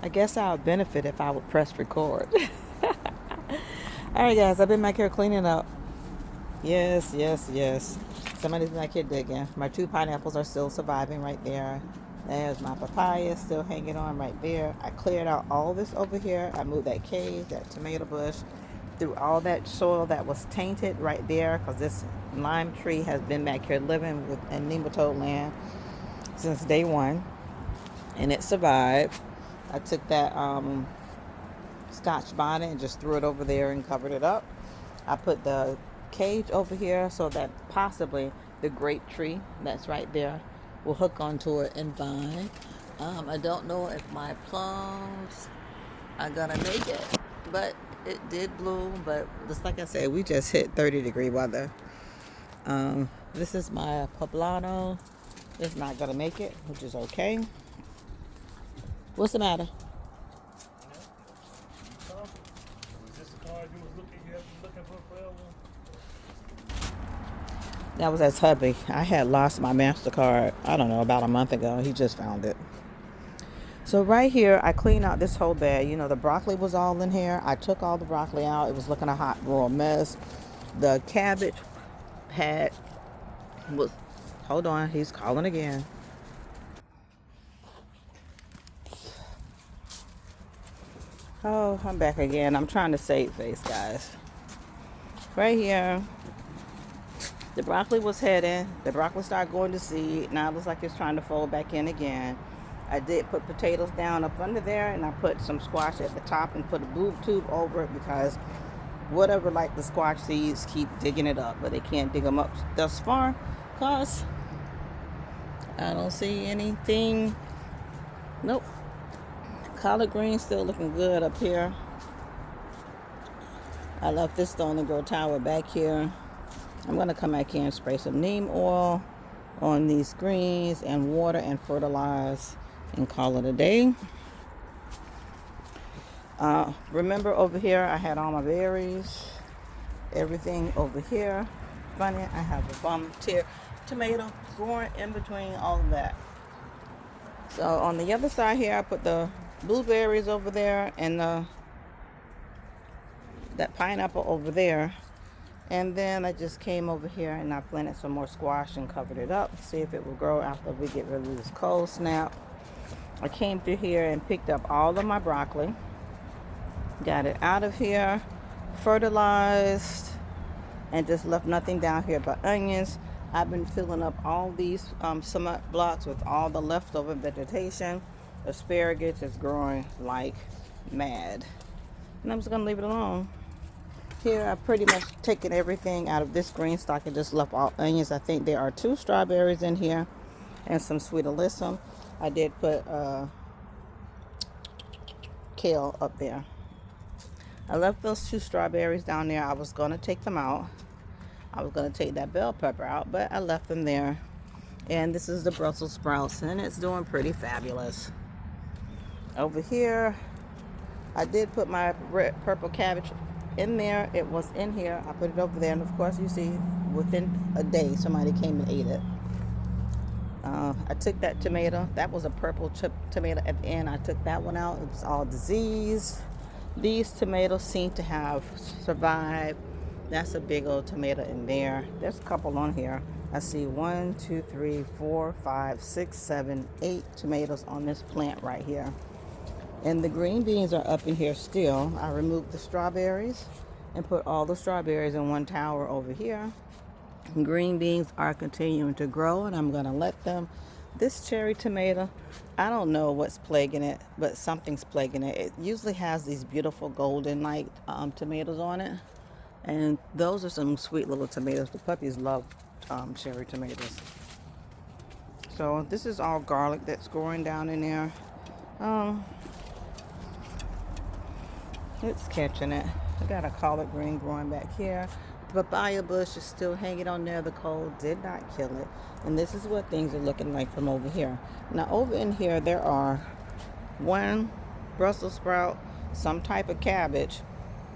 I guess I'll benefit if I would press record. Alright, guys, I've been back here cleaning up. Yes, yes, yes. Somebody's back here digging. My 2 pineapples are still surviving right there. There's my papaya still hanging on right there. I cleared out all this over here. I moved that cage, that tomato bush, through all that soil that was tainted right there, because this lime tree has been back here living in nematode land since day one, and it survived. I took that Scotch bonnet and just threw it over there and covered it up. I put the cage over here so that possibly the grape tree that's right there will hook onto it and vine. I don't know if my plums are gonna make it, but it did bloom. But just like I said, we just hit 30-degree weather. This is my poblano. It's not gonna make it, which is okay. What's the matter? That was his hubby. I had lost my MasterCard, I don't know, about a month ago. He just found it. So right here, I cleaned out this whole bed. You know, the broccoli was all in here. I took all the broccoli out. It was looking a hot, raw mess. The cabbage was, hold on, he's calling again. Oh, I'm back again. I'm trying to save face, guys. Right here, the broccoli was heading. The broccoli started going to seed. Now it looks like it's trying to fold back in again. I did put potatoes down up under there, and I put some squash at the top and put a boob tube over it, because whatever, like the squash seeds, keep digging it up, but they can't dig them up thus far because I don't see anything. Nope. Collard green still looking good up here. I left this stone and grow tower back here. I'm going to come back here and spray some neem oil on these greens and water and fertilize and call it a day. Remember over here I had all my berries, everything over here. Funny, I have a volunteer tomato growing in between all of that. So on the other side here, I put the blueberries over there and that pineapple over there. And then I just came over here and I planted some more squash and covered it up. See if it will grow after we get rid of this cold snap. I came through here and picked up all of my broccoli. Got it out of here, fertilized, and just left nothing down here but onions. I've been filling up all these cement blocks with all the leftover vegetation. Asparagus is growing like mad. And I'm just going to leave it alone. Here I've pretty much taken everything out of this green stock and just left all onions. I think there are 2 strawberries in here and some sweet alyssum. I did put kale up there. I left those 2 strawberries down there. I was going to take them out. I was going to take that bell pepper out, but I left them there. And this is the Brussels sprouts, and it's doing pretty fabulous. Over here, I did put my purple cabbage in there. It was in here. I put it over there, and of course you see within a day somebody came and ate it. I took that tomato. That was a purple tomato at the end. I took that one out. It was all diseased. These tomatoes seem to have survived. That's a big old tomato in there. There's a couple on here. I see 1, 2, 3, 4, 5, 6, 7, 8 tomatoes on this plant right here. And the green beans are up in here still. I removed the strawberries and put all the strawberries in one tower over here. Green beans are continuing to grow, and I'm going to let them. This cherry tomato, I don't know what's plaguing it, but something's plaguing it. It usually has these beautiful golden like tomatoes on it, and those are some sweet little tomatoes. The puppies love cherry tomatoes. So this is all garlic that's growing down in there. It's catching it. I got a collard green growing back here. The papaya bush is still hanging on there. The cold did not kill it. And this is what things are looking like from over here. Now over in here there are 1 Brussels sprout, some type of cabbage,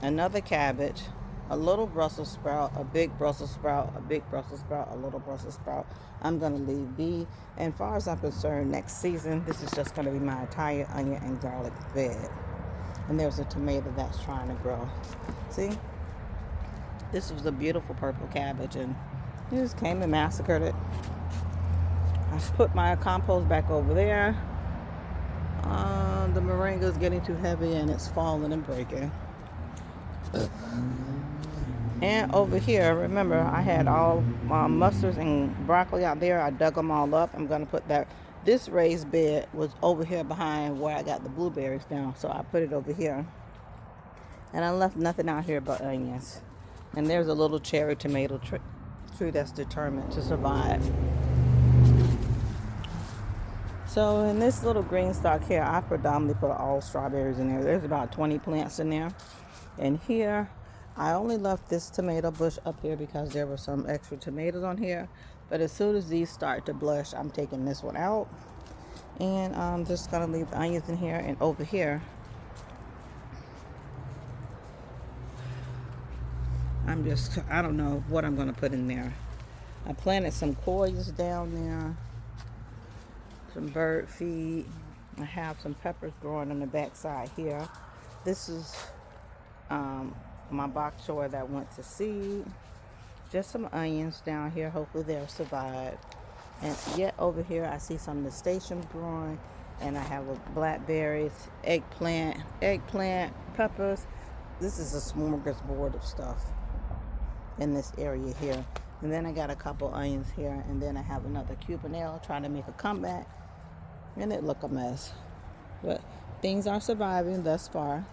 another cabbage, a little Brussels sprout, a big Brussels sprout, a big Brussels sprout, a little Brussels sprout. I'm going to leave be. And as far as I'm concerned, next season, this is just going to be my entire onion and garlic bed. And there's a tomato that's trying to grow. See? This was a beautiful purple cabbage, and he just came and massacred it. I put my compost back over there. The moringa is getting too heavy and it's falling and breaking. And over here, remember, I had all mustards and broccoli out there. I dug them all up. I'm going to put that. This raised bed was over here behind where I got the blueberries down, so I put it over here. And I left nothing out here but onions. And there's a little cherry tomato tree that's determined to survive. So in this little green stock here, I predominantly put all strawberries in there. There's about 20 plants in there. And here, I only left this tomato bush up here because there were some extra tomatoes on here. But as soon as these start to blush, I'm taking this one out. And I'm just going to leave the onions in here. And over here, I don't know what I'm going to put in there. I planted some koyas down there. Some bird feed. I have some peppers growing on the back side here. This is my bok choy that went to seed. Just some onions down here. Hopefully they'll survive. And yet over here I see some nasturtiums growing. And I have blackberries, eggplant, peppers. This is a smorgasbord of stuff in this area here. And then I got a couple onions here. And then I have another cubanelle trying to make a comeback. And it look a mess. But things are surviving thus far.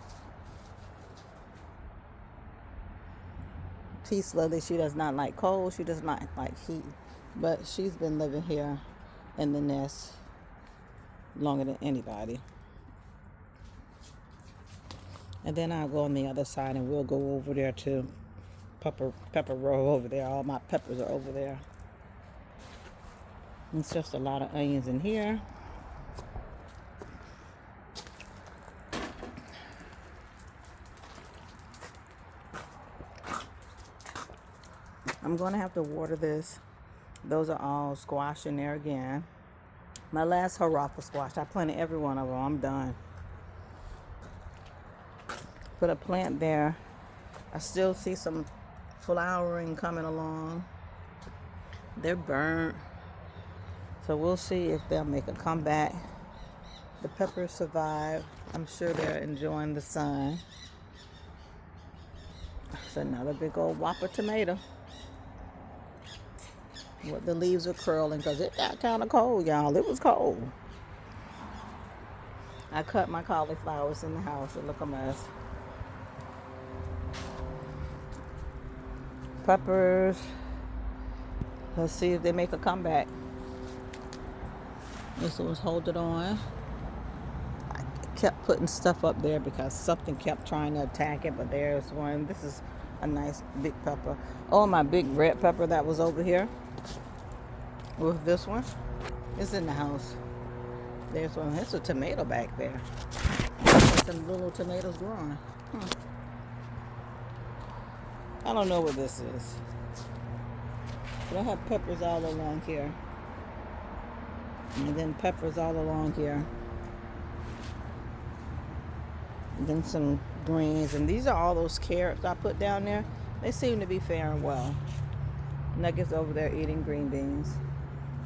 Peace Lily, she does not like cold. She does not like heat. But she's been living here in the nest longer than anybody. And then I'll go on the other side and we'll go over there to pepper row over there. All my peppers are over there. It's just a lot of onions in here. I'm going to have to water this. Those are all squash in there again. My last Harafa squash. I planted every one of them. I'm done. Put a plant there. I still see some flowering coming along. They're burnt. So we'll see if they'll make a comeback. The peppers survive. I'm sure they're enjoying the sun. It's another big old whopper tomato. What the leaves are curling because it got kind of cold, y'all. It was cold. I cut my cauliflowers in the house. It look a mess. Peppers. Let's see if they make a comeback. This one's holding on. I kept putting stuff up there because something kept trying to attack it, but there's one. This is a nice big pepper. Oh, my big red pepper that was over here. With this one, it's in the house. There's one. There's a tomato back there. There's some little tomatoes growing. I don't know what this is. But I have peppers all along here. And then peppers all along here. And then some greens. And these are all those carrots I put down there. They seem to be faring well. Nuggets over there eating green beans.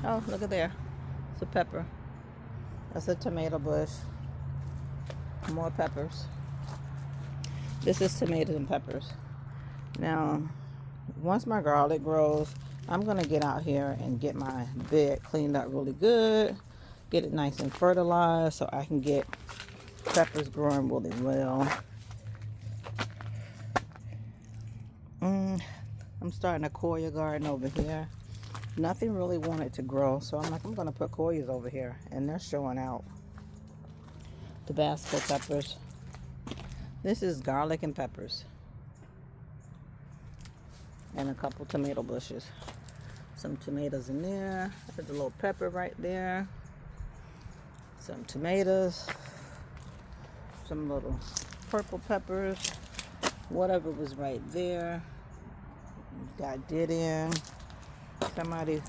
Oh, look at there. It's a pepper. That's a tomato bush. More peppers. This is tomatoes and peppers. Now, once my garlic grows, I'm going to get out here and get my bed cleaned up really good. Get it nice and fertilized so I can get peppers growing really well. I'm starting a koya garden over here. Nothing really wanted to grow, so I'm like, I'm going to put koyas over here, and they're showing out. Tabasco peppers. This is garlic and peppers. And a couple tomato bushes. Some tomatoes in there. There's a little pepper right there. Some tomatoes. Some little purple peppers. whatever was right there got dead in. Somebody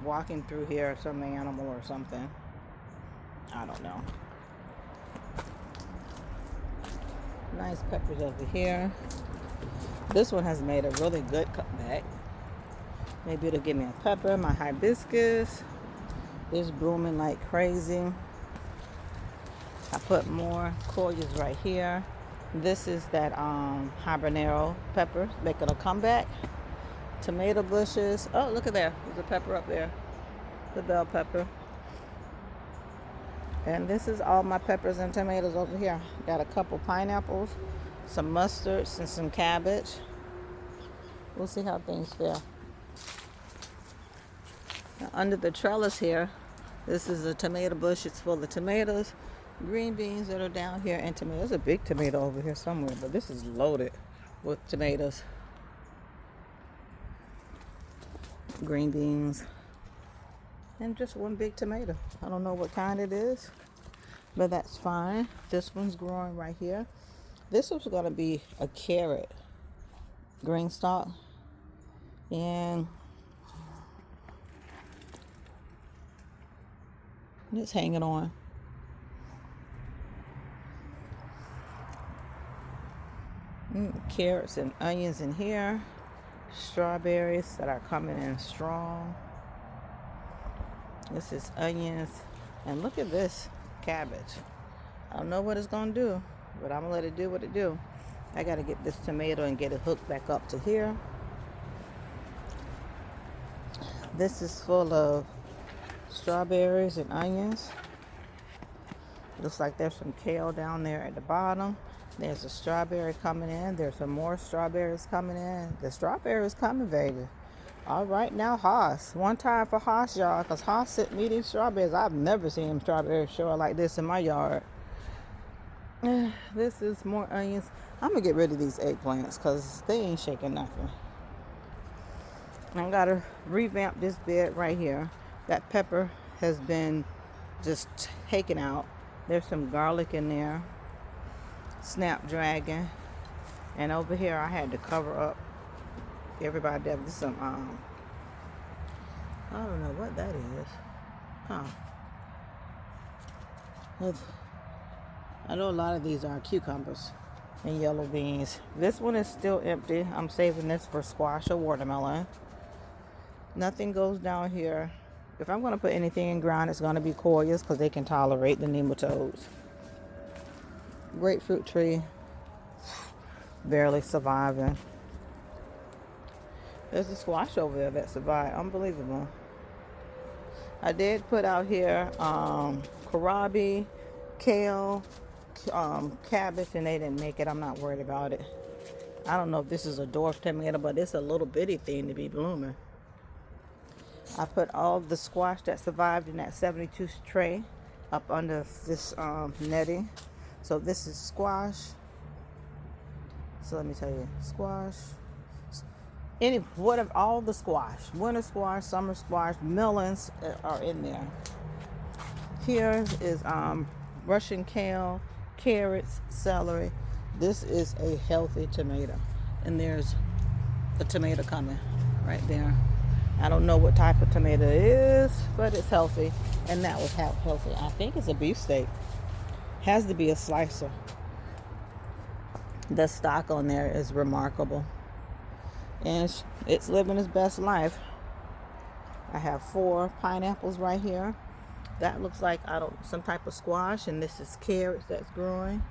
walking through here, some animal or something. I don't know. Nice peppers over here. This one has made a really good cutback. Maybe it'll give me a pepper. My hibiscus is blooming like crazy. I put more coleus right here. This is that habanero pepper making a comeback. Tomato bushes. Oh, look at there. There's a pepper up there. The bell pepper. And this is all my peppers and tomatoes over here. Got a couple pineapples, some mustards, and some cabbage. We'll see how things fare. Now, under the trellis here, this is a tomato bush. It's full of tomatoes, green beans that are down here, and tomatoes. There's a big tomato over here somewhere, but this is loaded with tomatoes. Green beans. And just one big tomato. I don't know what kind it is, but that's fine. This one's growing right here. This was going to be a carrot green stalk, and it's hanging on. Carrots and onions in here. Strawberries that are coming in strong. This is onions. And look at this cabbage. I don't know what it's going to do, but I'm going to let it do what it do. I got to get this tomato and get it hooked back up to here. This is full of strawberries and onions. Looks like there's some kale down there at the bottom. There's a strawberry coming in. There's some more strawberries coming in. The strawberries coming, baby. All right, now Haas. One time for Haas, y'all, because Haas sent me these strawberries. I've never seen strawberries show like this in my yard. This is more onions. I'm going to get rid of these eggplants because they ain't shaking nothing. I got to revamp this bed right here. That pepper has been just taken out. There's some garlic in there. Snapdragon. And over here I had to cover up everybody. There's some I don't know what that is. I know a lot of these are cucumbers and yellow beans. This one is still empty. I'm saving this for squash or watermelon. Nothing goes down here. If I'm going to put anything in ground, it's going to be coleus because they can tolerate the nematodes. Grapefruit tree, barely surviving. There's a squash over there that survived. Unbelievable. I did put out here kohlrabi, kale, cabbage, and they didn't make it. I'm not worried about it. I don't know if this is a dwarf tomato, but it's a little bitty thing to be blooming. I put all the squash that survived in that 72 tray up under this netting. So this is squash. So let me tell you, squash. Whatever, all the squash, winter squash, summer squash, melons are in there. Here is Russian kale, carrots, celery. This is a healthy tomato, and there's a tomato coming right there. I don't know what type of tomato it is, but it's healthy, and that was healthy. I think it's a beefsteak. Has to be a slicer. The stock on there is remarkable, and it's living its best life. I have 4 pineapples right here. That looks like some type of squash, and this is carrots that's growing.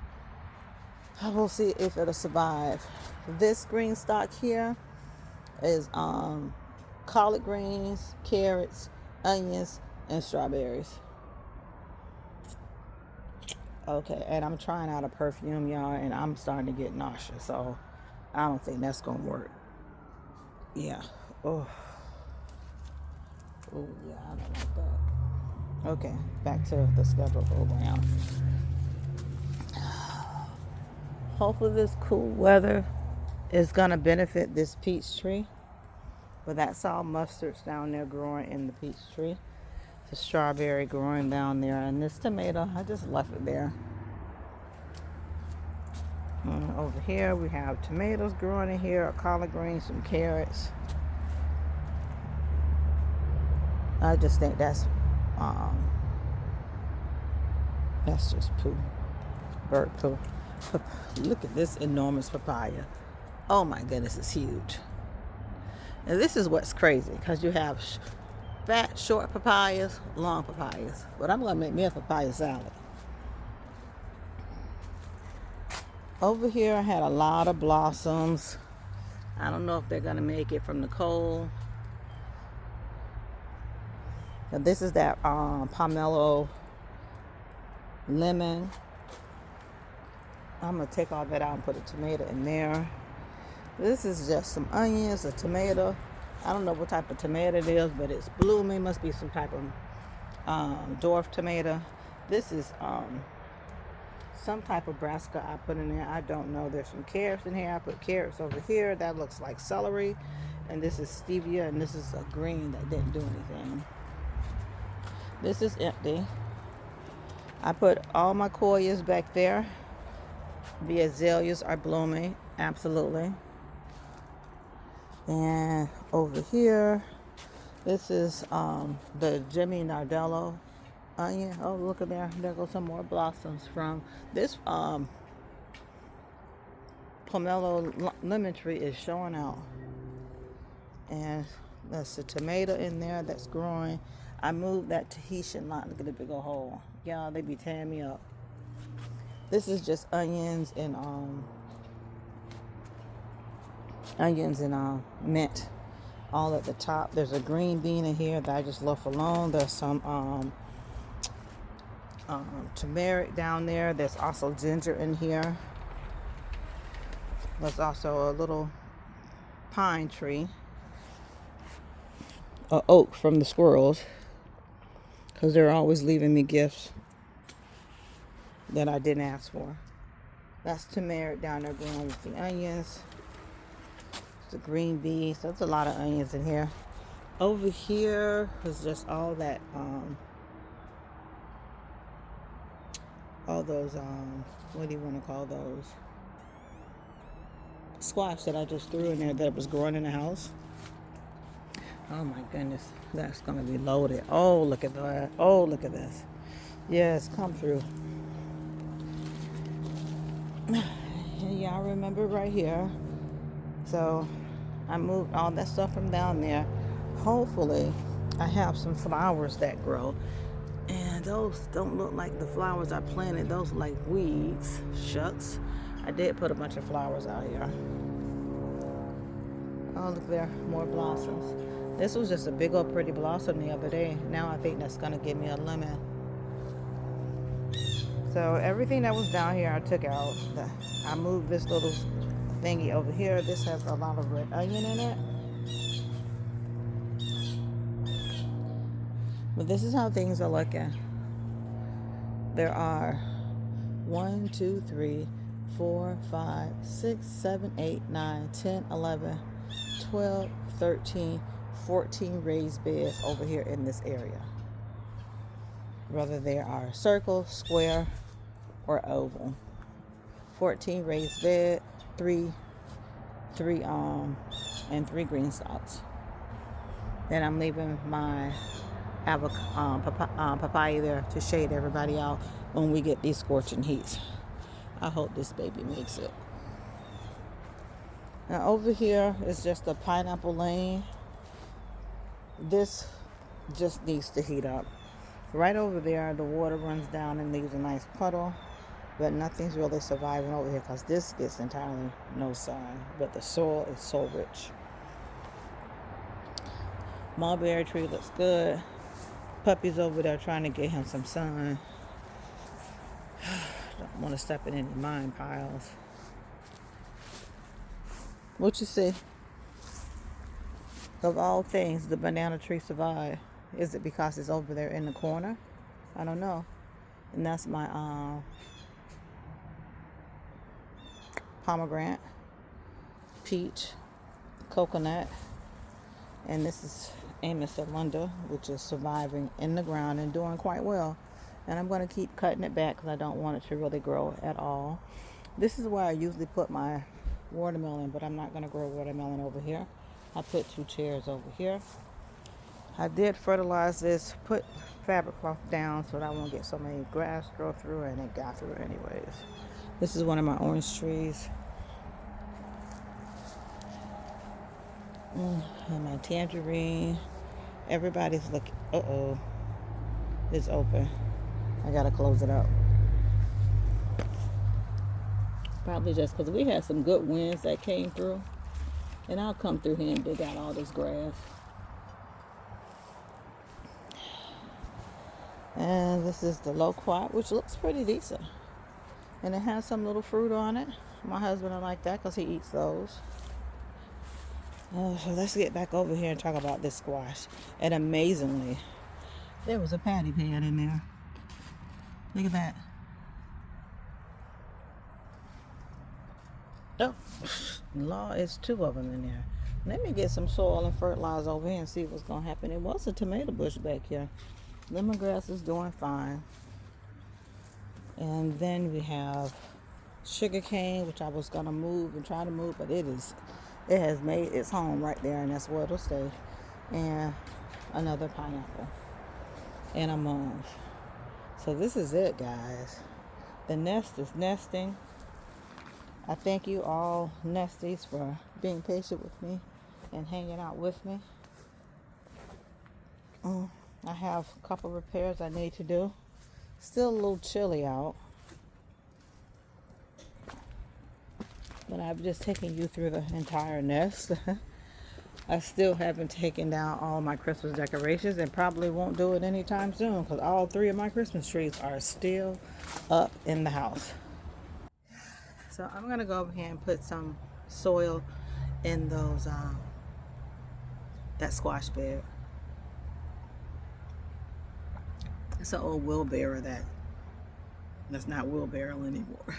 I will see if it'll survive. This green stock here is collard greens, carrots, onions, and strawberries. Okay, and I'm trying out a perfume, y'all, and I'm starting to get nauseous, so I don't think that's gonna work. Yeah. Oh, yeah, I don't like that. Okay, back to the scheduled program. Hopefully this cool weather is gonna benefit this peach tree. But that's all mustards down there growing in the peach tree. The strawberry growing down there, and this tomato, I just left it there. Over here we have tomatoes growing in here, collard greens, some carrots. I just think that's just poo, bird poo. Look at this enormous papaya. Oh my goodness, it's huge. And this is what's crazy, because you have fat, short papayas, long papayas. But I'm gonna make me a papaya salad. Over here I had a lot of blossoms. I don't know if they're gonna make it from the cold. Now this is that pomelo lemon. I'm gonna take all that out and put a tomato in there. This is just some onions, a tomato. I don't know what type of tomato it is, but it's blooming. Must be some type of dwarf tomato. This is some type of brassica I put in there. I don't know. There's some carrots in here. I put carrots over here. That looks like celery. And this is stevia, and this is a green that didn't do anything. This is empty. I put all my coleus back there. The azaleas are blooming, absolutely. And over here, this is the Jimmy Nardello onion. Oh, look at there. There goes some more blossoms from this pomelo lemon tree is showing out. And there's a tomato in there that's growing. I moved that Tahitian lot. Look at the big old hole. Y'all, they be tearing me up. This is just onions and mint all at the top. There's a green bean in here that I just left alone. There's some turmeric down there. There's also ginger in here. There's also a little pine tree, a oak from the squirrels, because they're always leaving me gifts that I didn't ask for. That's turmeric down there growing with the onions. The green beans. That's a lot of onions in here. Over here is just all that all those what do you want to call those, squash that I just threw in there that was growing in the house. Oh my goodness, that's gonna be loaded. Oh, look at that. Oh, look at this. Yes, come through. Y'all remember right here. So I moved all that stuff from down there. Hopefully I have some flowers that grow. And those don't look like the flowers I planted. Those are like weeds. Shucks. I did put a bunch of flowers out here. Oh, look there. More blossoms. This was just a big old pretty blossom the other day. Now I think that's going to give me a lemon. So everything that was down here I took out. I moved this little thingy over here. This has a lot of red onion in it. But this is how things are looking. There are 1, 2, 3, 4, 5, 6, 7, 8, 9, 10, 11, 12, 13, 14 raised beds over here in this area. Whether they are circle, square, or oval. 14 raised bed, three green stalks. Then I'm leaving my papaya there to shade everybody out when we get these scorching heats. I hope this baby makes it. Now over here is just a pineapple lane. This just needs to heat up. Right over there, the water runs down and leaves a nice puddle, but nothing's really surviving over here because this gets entirely no sun, but the soil is so rich. Mulberry tree looks good. Puppy's over there trying to get him some sun. Don't want to step in any mine piles. What you see? Of all things, the banana tree survived. Is it because it's over there in the corner? I don't know. And that's my pomegranate, peach, coconut, and this is Amos Alunda, which is surviving in the ground and doing quite well. And I'm going to keep cutting it back because I don't want it to really grow at all. This is where I usually put my watermelon, but I'm not going to grow watermelon over here. I put 2 chairs over here. I did fertilize this, put fabric cloth down so that I won't get so many grass grow through, and it got through anyways. This is one of my orange trees. And my tangerine. Everybody's looking. Uh-oh. It's open. I gotta close it up. Probably just because we had some good winds that came through. And I'll come through here and dig out all this grass. And this is the loquat, which looks pretty decent. And it has some little fruit on it. My husband will like that because he eats those. So let's get back over here and talk about this squash. And amazingly, there was a patty pan in there. Look at that. Oh, law is 2 of them in there. Let me get some soil and fertilizer over here and see what's going to happen. It was a tomato bush back here. Lemongrass is doing fine. And then we have sugar cane, which I was going to move and try to move, but it has made its home right there, and that's where it'll stay. And another pineapple and a mange. So this is it, guys. The nest is nesting. I thank you all nesties for being patient with me and hanging out with me. I have a couple repairs I need to do. Still a little chilly out, but I've just taken you through the entire nest. I still haven't taken down all my Christmas decorations and probably won't do it anytime soon because all 3 of my Christmas trees are still up in the house. So I'm going to go over here and put some soil in those, that squash bed. It's an old wheelbarrow that's not wheelbarrow anymore.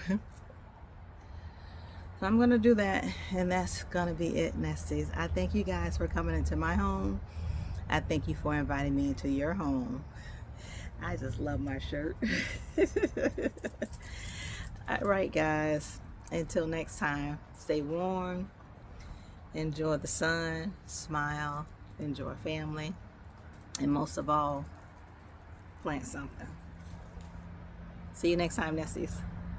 So I'm going to do that, and that's going to be it, nesties. I thank you guys for coming into my home. I thank you for inviting me into your home. I just love my shirt. All right, guys. Until next time, stay warm, enjoy the sun, smile, enjoy family, and most of all, plant something. See you next time, nesties.